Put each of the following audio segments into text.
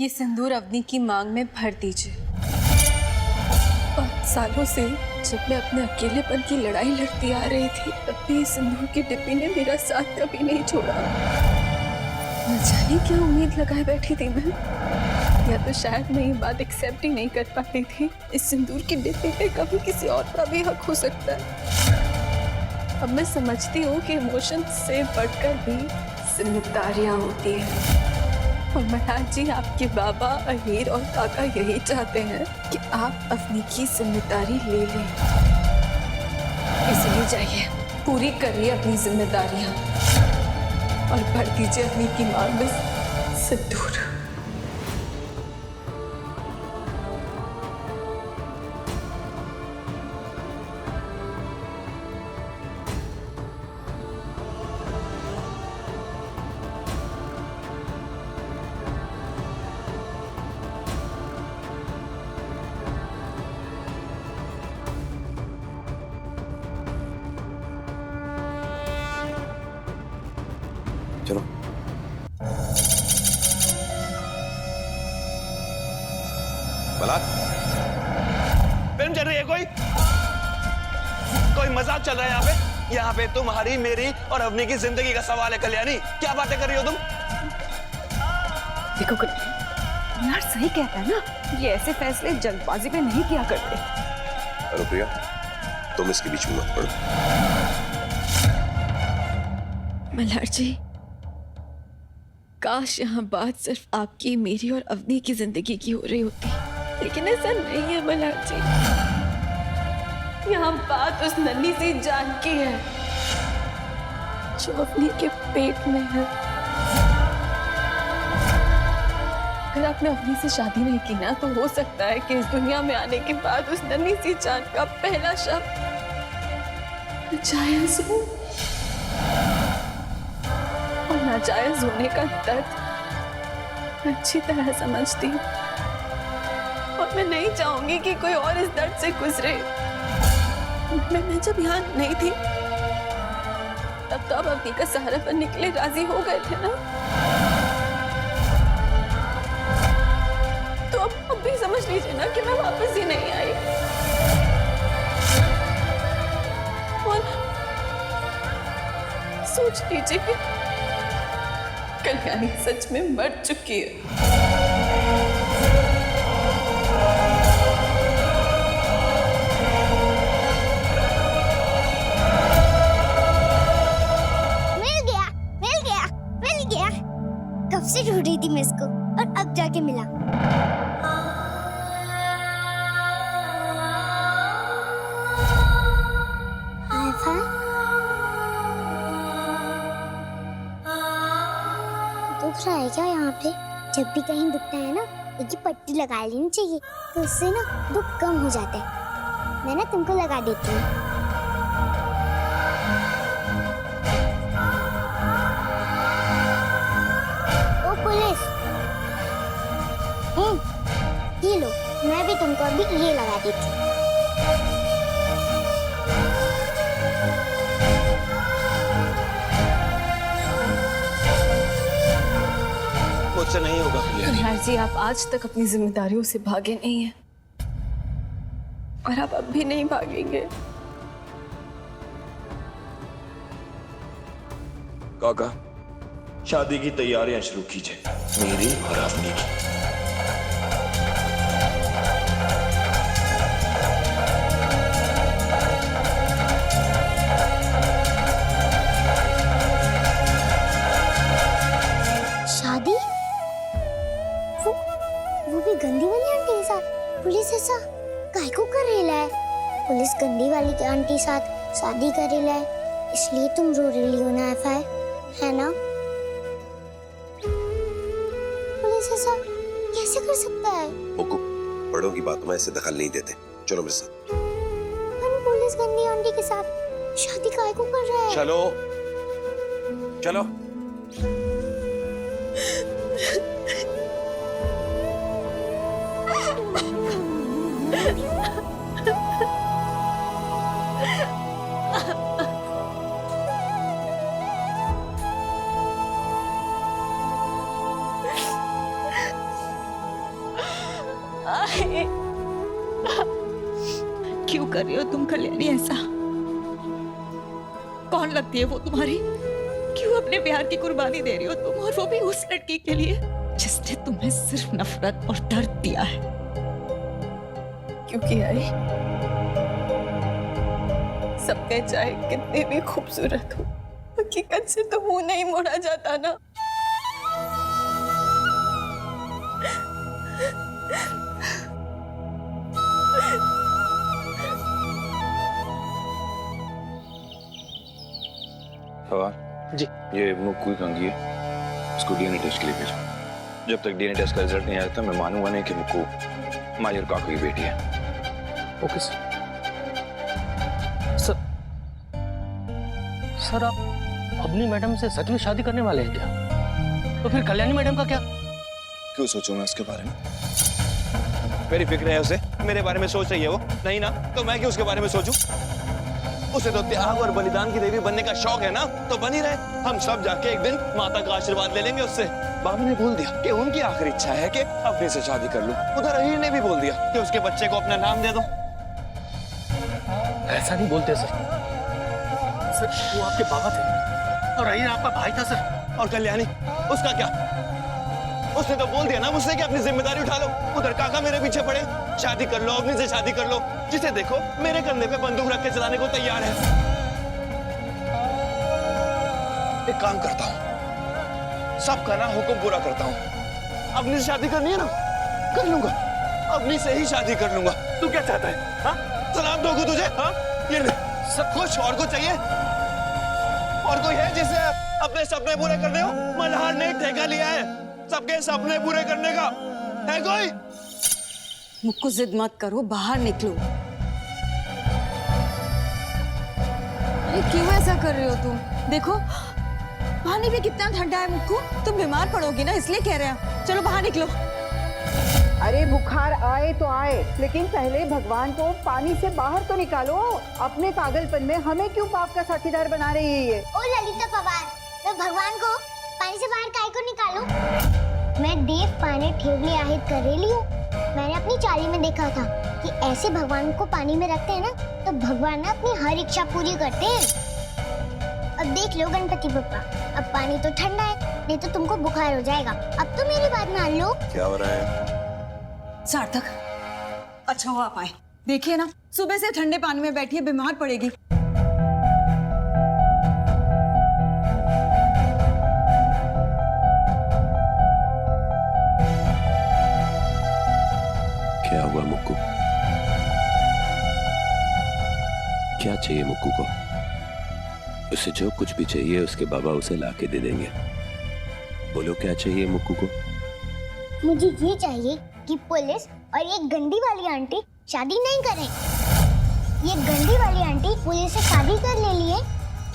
ये सिंदूर अवनी की मांग में भर दीजिए। 5 सालों से जब मैं अपने अकेलेपन की लड़ाई लड़ती आ रही थी, तब भी सिंदूर की डिब्बी ने मेरा साथ कभी नहीं छोड़ा। न जाने क्या उम्मीद लगाए बैठी थी मैं, या तो शायद मैं ये बात एक्सेप्ट ही नहीं कर पाती थी। इस सिंदूर की डिब्बी पे कभी किसी और का भी हक हो सकता है। अब मैं समझती हूँ कि इमोशन से बढ़कर भी जिम्मेदारियाँ होती हैं। और मल्हार जी, आपके बाबा अहीर और काका यही चाहते हैं कि आप अवनी की जिम्मेदारी ले लें। इसलिए जाइए, पूरी करिए अपनी जिम्मेदारियां और भर दीजिए अवनी की मांग में सिंदूर। चलो। मल्हार, फिल्म चल रही है कोई मजाक चल रहा है यहाँ पे? यहाँ पे तुम्हारी, मेरी और अवनी की जिंदगी का सवाल है। कल्याणी, क्या बातें कर रही हो तुम? देखो मल्हार सही कहता है ना, ये ऐसे फैसले जल्दबाजी में नहीं किया करते। अनुप्रिया, तुम इसके बीच में मत पड़ो। मल्हार जी, काश यहाँ बात सिर्फ आपकी, मेरी और अवनी की जिंदगी की हो रही होती, लेकिन ऐसा नहीं है मल्हार जी। यहाँ बात उस नन्ही सी जान की है जो अवनी के पेट में है। अगर आपने अवनी से शादी नहीं की ना, तो हो सकता है कि इस दुनिया में आने के बाद उस नन्ही सी जान का पहला शब्द नाजायज हो। और नाजायज होने का दर्द मैं अच्छी तरह समझती हूँ, और मैं नहीं चाहूंगी कि कोई और इस दर्द से गुजरे। मैं जब यहाँ नहीं थी, तब तो आप अवनी का सहारा बनने के लिए राजी हो गए थे ना। तो अब भी समझ लीजिए ना कि मैं वापस ही नहीं आई। और सोच लीजिए कि कल्याणी सच में मर चुकी है। कब से ढूंढ रही थी मैं इसको, और अब जाके मिला। आयफा, दुख रहा है क्या यहाँ पे? जब भी कहीं दुखता है ना, एक पट्टी लगा लेनी चाहिए, तो उससे ना दुख कम हो जाता है। मैं ना तुमको लगा देती हूँ। ये लो, मैं भी तुमको अभी ये लगा देती हूँ। मुझसे नहीं होगा कल्याणी। मल्हार जी, आप आज तक अपनी जिम्मेदारियों से भागे नहीं हैं, और आप अब भी नहीं भागेंगे। काका, शादी की तैयारियां शुरू कीजिए, मेरी और अवनी की। शादी? वो भी गंदी वाली आंटी के साथ? पुलिस ऐसा काहे को कर रही है? पुलिस गंदी वाली की आंटी साथ शादी कर रही है, इसलिए तुम रो रही हो ना आयफा, है ना? पुलिस ऐसा कैसे कर सकता है? बड़ों की बातों में ऐसे दखल नहीं देते। चलो मेरे साथ। हम पुलिस गंदी आंटी के साथ शादी काहे को कर रहा है? चलो चलो। आए। क्यों कर रही हो तुम कल्याणी ऐसा? कौन लगती है वो तुम्हारी? क्यों अपने प्यार की कुर्बानी दे रही हो तुम, और वो भी उस लड़की के लिए जिसने तुम्हें सिर्फ नफरत और दर्द दिया है? क्योंकि आई सपने चाहे कितने भी खूबसूरत हो, हकीकत से तो मुंह नहीं मोड़ा जाता ना। सवाल जी। ये मुक्कू की कंघी है, इसको डीएनए टेस्ट के लिए भेजो। जब तक डीएनए टेस्ट का रिजल्ट नहीं आता मैं मानूंगा नहीं कि मुक्कू माई और काकू की बेटी है। Okay sir. सर सर आप अपनी मैडम से सच में शादी करने वाले हैं क्या? तो फिर कल्याणी मैडम का क्या? क्यों सोचूं मैं उसके बारे में? मेरी फिक्र है उसे, मेरे बारे में सोच रही है वो, नहीं ना तो मैं क्यों उसके बारे में सोचूं? उसे तो त्याग और बलिदान की देवी बनने का शौक है ना, तो बन ही रहे। हम सब जाके एक दिन माता का आशीर्वाद ले लेंगे उससे। बाबू ने बोल दिया कि उनकी आखिरी इच्छा है कि अपने से शादी कर लूं। उधर अहीर ने भी बोल दिया कि उसके बच्चे को अपना नाम दे दो। ऐसा नहीं बोलते सर। सर वो आपके बाबा थे और अहीर आपका भाई था सर। और कल्याणी, उसका क्या? उसने तो बोल दिया ना मुझसे कि अपनी जिम्मेदारी उठा लो। उधर काका मेरे पीछे पड़े, शादी कर लो, अग्नि से शादी कर लो। जिसे देखो मेरे कंधे पे बंदूक रख के चलाने को तैयार है। एक काम करता हूँ, सबका ना हुक्म पूरा करता हूँ। अग्नि से शादी करनी है ना, कर लूंगा, अग्नि से ही शादी कर लूंगा। तू क्या चाहता है? हाँ? सलाम दोगे तुझे? हाँ? ये ले। सब कुछ और को चाहिए? और कोई है जिसे अपने सपने पूरे करने हो? मल्हार ने ठेका लिया है सबके सपने पूरे करने का, है कोई? मुक्कू जिद मत करो, बाहर निकलो। अरे क्यों ऐसा कर रहे हो तुम? देखो पानी भी कितना ठंडा है मुक्कू, तुम बीमार पड़ोगी ना, इसलिए कह रहे हैं। चलो बाहर निकलो। अरे बुखार आए तो आए, लेकिन पहले भगवान को पानी से बाहर तो निकालो। अपने पागलपन में हमें क्यों पाप का साथीदार बना रही है ये? ओ ललिता पवार, मैं भगवान को पानी से बाहर काहे को निकालूं? मैं देव पाने ठेवली आहित कर रही हूँ। मैंने अपनी चाली में देखा था कि ऐसे भगवान को पानी में रखते हैं ना, तो भगवान ना अपनी हर इच्छा पूरी करते हैं। अब देख लो गणपति बप्पा, अब पानी तो ठंडा है, नहीं तो तुमको बुखार हो जाएगा। अब तो मेरी बात मान लो। क्या हो रहा है? सार्थक, अच्छा हो आप आए। देखिए ना, सुबह से ठंडे पानी में बैठी है, बीमार पड़ेगी। क्या हुआ मुक्कू? क्या चाहिए मुक्कू को? उसे जो कुछ भी चाहिए उसके बाबा उसे लाके दे देंगे। बोलो क्या चाहिए मुक्कू को? मुझे ये चाहिए कि पुलिस और ये गंदी वाली आंटी शादी नहीं करें। ये गंदी वाली आंटी पुलिस से शादी कर ले लिए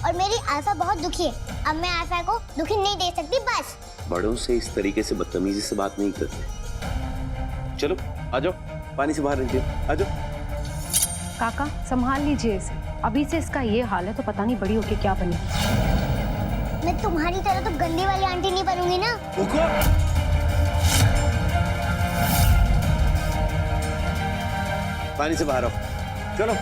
और मेरी आशा बहुत दुखी है। अब मैं आशा को दुखी नहीं दे सकती। बस बड़ों से इस तरीके से बदतमीजी से बात नहीं करते। चलो आ जाओ, पानी से बाहर निकलो, आ जाओ। काका संभाल लीजिए इसे, अभी से इसका ये हाल है तो पता नहीं बड़ी होके क्या बनेगी। मैं तुम्हारी तरह तो गंदी वाली आंटी नहीं बनूंगी ना। पानी से बाहर आओ, चलो।